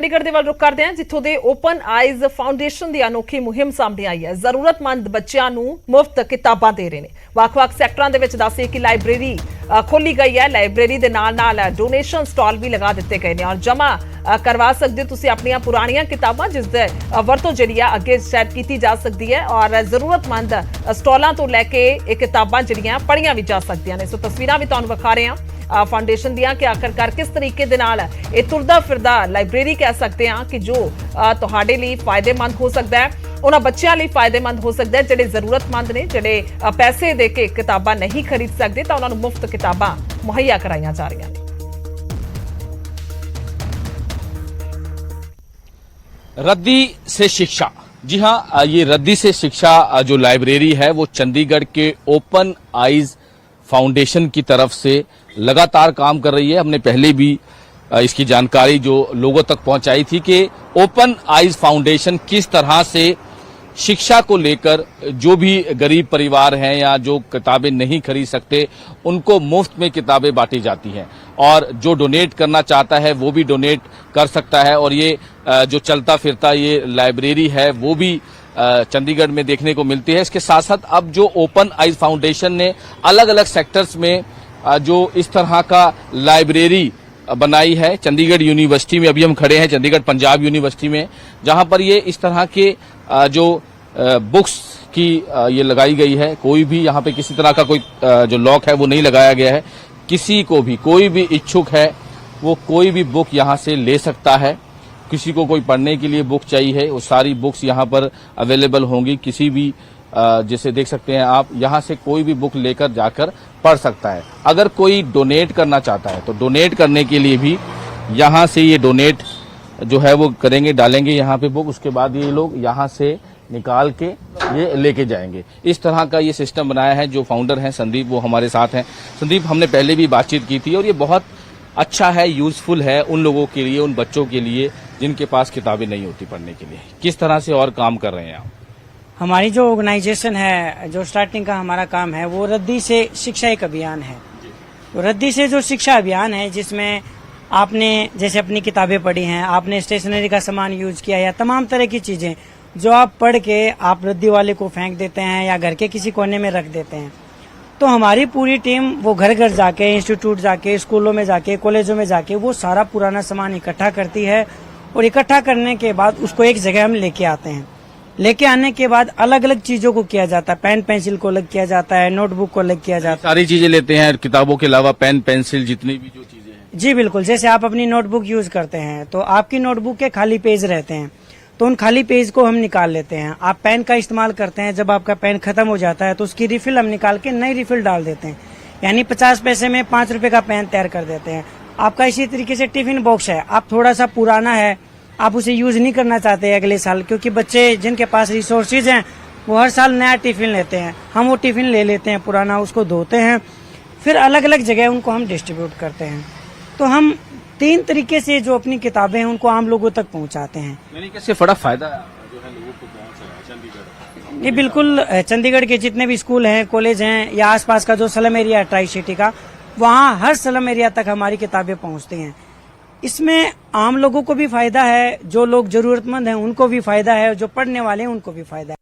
चंडीगढ़ ਦੇ ਵੱਲ ਰੁਕ ਕਰਦੇ ਹਾਂ ਜਿੱਥੋਂ ਦੇ ਓਪਨ ਆਈਜ਼ ਫਾਊਂਡੇਸ਼ਨ ਦੀ ਅਨੋਖੀ ਮੁਹਿੰਮ ਸਾਹਮਣੇ ਆਈ ਹੈ। ਜ਼ਰੂਰਤਮੰਦ ਬੱਚਿਆਂ ਨੂੰ ਮੁਫਤ ਕਿਤਾਬਾਂ ਦੇ ਰਹੇ ਨੇ। ਵੱਖ-ਵੱਖ ਸੈਕਟਰਾਂ ਦੇ ਵਿੱਚ ਦੱਸੇ ਕਿ ਲਾਇਬ੍ਰੇਰੀ ਖੋਲੀ ਗਈ ਹੈ। ਲਾਇਬ੍ਰੇਰੀ ਦੇ ਨਾਲ-ਨਾਲ ਡੋਨੇਸ਼ਨ ਸਟਾਲ ਵੀ ਲਗਾ ਦਿੱਤੇ ਗਏ ਨੇ ਔਰ ਜਮ੍ਹਾਂ करवा सकते तुसी अपनी पुरानियां किताबां जिसदे वरतों जिहड़ी आ अगे सैट की जा सकती है और जरूरतमंद स्टॉलां तो लैके ये किताबां जिहड़ियां पढ़ियां भी जा सकदियां ने। सो तस्वीरां भी तुहानूं विखा रहे हैं फाउंडेशन दियां कि आखिरकार किस तरीके दे नाल ये तुरदा फिरदा लाइब्रेरी कह सकते हैं कि जो तुहाडे लई फायदेमंद हो सकता है, उन्हां बच्चियां लई फायदेमंद हो सकता है जिहड़े जरूरतमंद ने, जिहड़े पैसे दे के किताबां नहीं खरीद सकते तां उन्हां नूं मुफ्त किताबां मुहैया कराईयां जा रहीआं ने। रद्दी से शिक्षा, जी हाँ, ये रद्दी से शिक्षा जो लाइब्रेरी है वो चंडीगढ़ के ओपन आईज फाउंडेशन की तरफ से लगातार काम कर रही है। हमने पहले भी इसकी जानकारी जो लोगों तक पहुंचाई थी कि ओपन आईज फाउंडेशन किस तरह से शिक्षा को लेकर जो भी गरीब परिवार हैं या जो किताबें नहीं खरीद सकते उनको मुफ्त में किताबें बांटी जाती हैं और जो डोनेट करना चाहता है वो भी डोनेट कर सकता है। और ये जो चलता फिरता ये लाइब्रेरी है वो भी चंडीगढ़ में देखने को मिलती है। इसके साथ साथ अब जो ओपन आईज फाउंडेशन ने अलग अलग सेक्टर्स में जो इस तरह का लाइब्रेरी बनाई है, चंडीगढ़ यूनिवर्सिटी में अभी हम खड़े हैं, चंडीगढ़ पंजाब यूनिवर्सिटी में, जहां पर ये इस तरह के जो बुक्स की ये लगाई गई है। कोई भी यहाँ पे किसी तरह का कोई जो लॉक है वो नहीं लगाया गया है। किसी को भी, कोई भी इच्छुक है वो कोई भी बुक यहाँ से ले सकता है। किसी को कोई पढ़ने के लिए बुक चाहिए है वो सारी बुक्स यहाँ पर अवेलेबल होंगी। किसी भी जैसे देख सकते हैं आप, यहाँ से कोई भी बुक लेकर जाकर पढ़ सकता है। अगर कोई डोनेट करना चाहता है तो डोनेट करने के लिए भी यहाँ से ये डोनेट जो है वो करेंगे, डालेंगे यहाँ पे बुक, उसके बाद ये लोग यहाँ से निकाल के ये लेके जाएंगे। इस तरह का ये सिस्टम बनाया है। जो फाउंडर हैं संदीप, वो हमारे साथ हैं। संदीप, हमने पहले भी बातचीत की थी और ये बहुत अच्छा है, यूजफुल है उन लोगों के लिए, उन बच्चों के लिए जिनके पास किताबें नहीं होती पढ़ने के लिए। किस तरह से और काम कर रहे हैं आप? हमारी जो ऑर्गेनाइजेशन है, जो स्टार्टिंग का हमारा काम है वो रद्दी से शिक्षा एक अभियान है। तो रद्दी से जो शिक्षा अभियान है जिसमें आपने जैसे अपनी किताबें पढ़ी हैं, आपने स्टेशनरी का सामान यूज किया या तमाम तरह की चीजें जो आप पढ़ के आप रद्दी वाले को फेंक देते हैं या घर के किसी कोने में रख देते हैं, तो हमारी पूरी टीम वो घर घर जाके, इंस्टीट्यूट जाके, स्कूलों में जाके, कॉलेजों में जाके वो सारा पुराना सामान इकट्ठा करती है और इकट्ठा करने के बाद उसको एक जगह हम लेके आते हैं। लेके आने के बाद अलग अलग चीजों को किया जाता है। पेन पेंसिल को अलग किया जाता है, नोटबुक को अलग किया जाता है। सारी चीजें लेते हैं किताबों के अलावा, पेन पेंसिल जितनी भी जो चीजें हैं। जी बिल्कुल, जैसे आप अपनी नोटबुक यूज करते हैं तो आपकी नोटबुक के खाली पेज रहते हैं, तो उन खाली पेज को हम निकाल लेते हैं। आप पेन का इस्तेमाल करते हैं, जब आपका पेन खत्म हो जाता है तो उसकी रिफिल हम निकाल के नई रिफिल डाल देते हैं, यानी 50 पैसे में 5 रुपए का पेन तैयार कर देते हैं। आपका इसी तरीके से टिफिन बॉक्स है, आप थोड़ा सा पुराना है, आप उसे यूज नहीं करना चाहते अगले साल, क्योंकि बच्चे जिनके पास रिसोर्सेज हैं वो हर साल नया टिफिन लेते हैं। हम वो टिफिन ले लेते हैं पुराना, उसको धोते हैं, फिर अलग अलग जगह उनको हम डिस्ट्रीब्यूट करते हैं। तो हम 3 तरीके से जो अपनी किताबें हैं उनको आम लोगों तक पहुंचाते हैं। यानी कैसे बड़ा फायदा जो है लोगों को पहुंच रहा है चंडीगढ़? ये बिल्कुल चंडीगढ़ के जितने भी स्कूल हैं, कॉलेज हैं या आसपास का जो स्लम एरिया है ट्राई सिटी का, वहाँ हर स्लम एरिया तक हमारी किताबें पहुंचती हैं। इसमें आम लोगों को भी फायदा है, जो लोग जरूरतमंद हैं उनको भी फायदा है, जो पढ़ने वाले हैं उनको भी फायदा है।